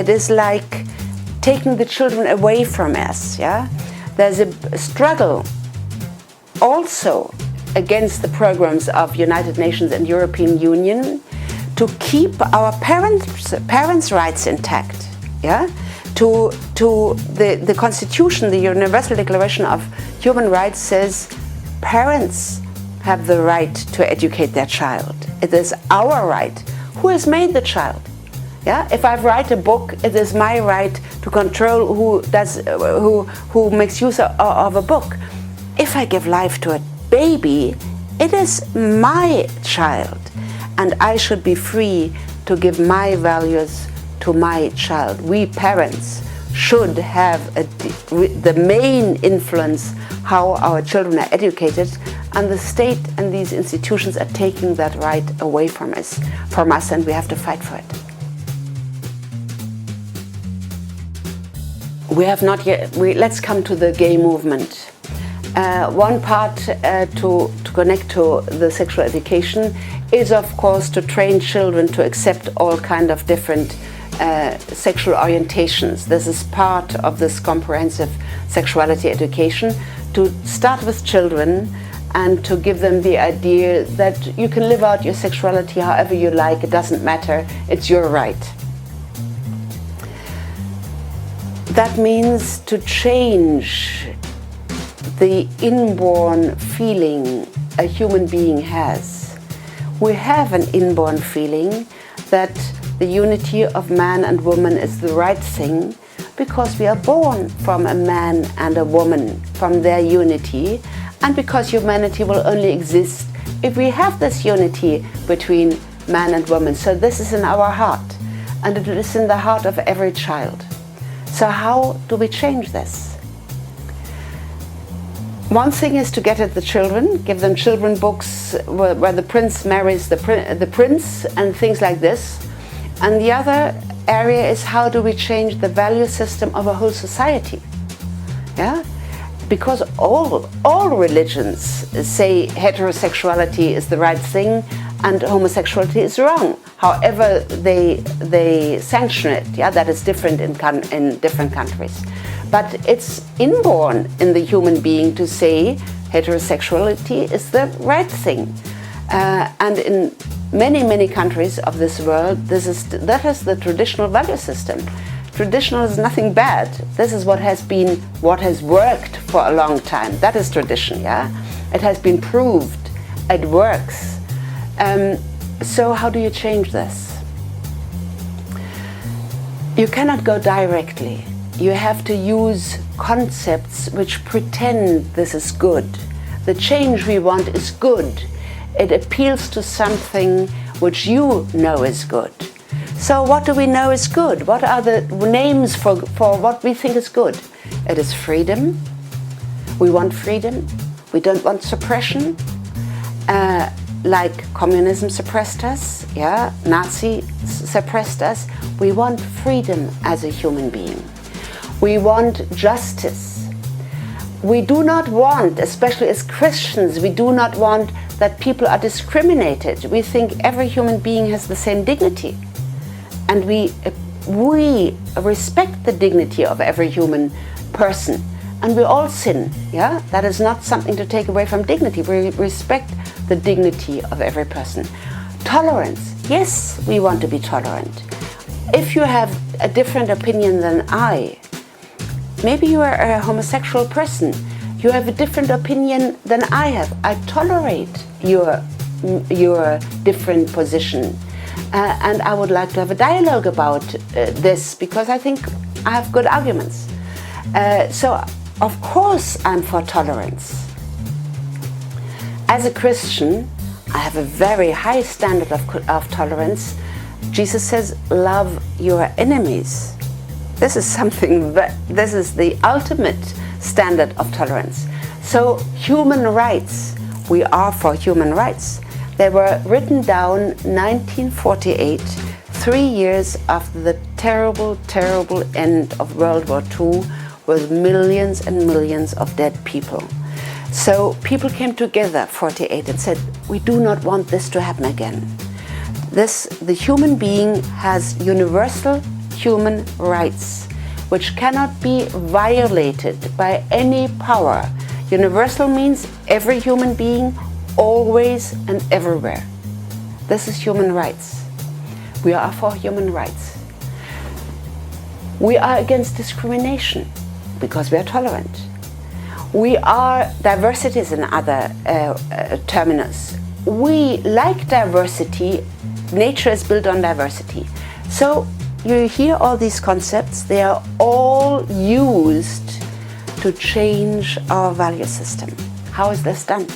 it is like taking the children away from us. Yeah, there's a struggle also against the programs of United Nations and European Union to keep our parents' rights intact. Yeah, to the Constitution, the Universal Declaration of Human Rights says parents have the right to educate their child. It is our right. Who has made the child? Yeah, if I write a book, it is my right to control who makes use of a book. If I give life to a baby, it is my child, and I should be free to give my values to my child. We parents should have the main influence how our children are educated, and the state and these institutions are taking that right away from us, and we have to fight for it. We have not yet. Let's come to the gay movement. One part to connect to the sexual education is, of course, to train children to accept all kind of different sexual orientations. This is part of this comprehensive sexuality education, to start with children and to give them the idea that you can live out your sexuality however you like, it doesn't matter, it's your right. That means to change the inborn feeling a human being has. We have an inborn feeling that the unity of man and woman is the right thing because we are born from a man and a woman, from their unity, and because humanity will only exist if we have this unity between man and woman. So this is in our heart, and it is in the heart of every child. So how do we change this? One thing is to get at the children, give them children books where the prince marries the prince and things like this. And the other area is how do we change the value system of a whole society? Yeah? Because all religions say heterosexuality is the right thing and homosexuality is wrong. However they sanction it, yeah, that is different in different countries. But it's inborn in the human being to say heterosexuality is the right thing. And in many countries of this world, that is the traditional value system. Traditional is nothing bad. This is what has worked for a long time. That is tradition, yeah? It has been proved, it works. So how do you change this? You cannot go directly. You have to use concepts which pretend this is good. The change we want is good. It appeals to something which you know is good. So what do we know is good? What are the names for what we think is good? It is freedom. We want freedom. We don't want suppression. Like communism suppressed us, yeah, Nazi suppressed us. We want freedom as a human being. We want justice. We do not want, especially as Christians, we do not want that people are discriminated. We think every human being has the same dignity. And we respect the dignity of every human person. And we all sin, yeah? That is not something to take away from dignity. We respect the dignity of every person. Tolerance, yes, we want to be tolerant. If you have a different opinion than I, maybe you are a homosexual person, you have a different opinion than I have. I tolerate your different position. And I would like to have a dialogue about this because I think I have good arguments. So, of course, I'm for tolerance. As a Christian, I have a very high standard of tolerance. Jesus says, love your enemies. This is this is the ultimate standard of tolerance. So human rights, we are for human rights. They were written down 1948, 3 years after the terrible end of World War II, with millions and millions of dead people. So people came together, 48, and said, we do not want this to happen again. The human being has universal human rights, which cannot be violated by any power. Universal means every human being, always and everywhere. This is human rights. We are for human rights. We are against discrimination because we are tolerant. We are, diversity is another terminus. We like diversity. Nature is built on diversity. So you hear all these concepts, they are all used to change our value system. How is this done?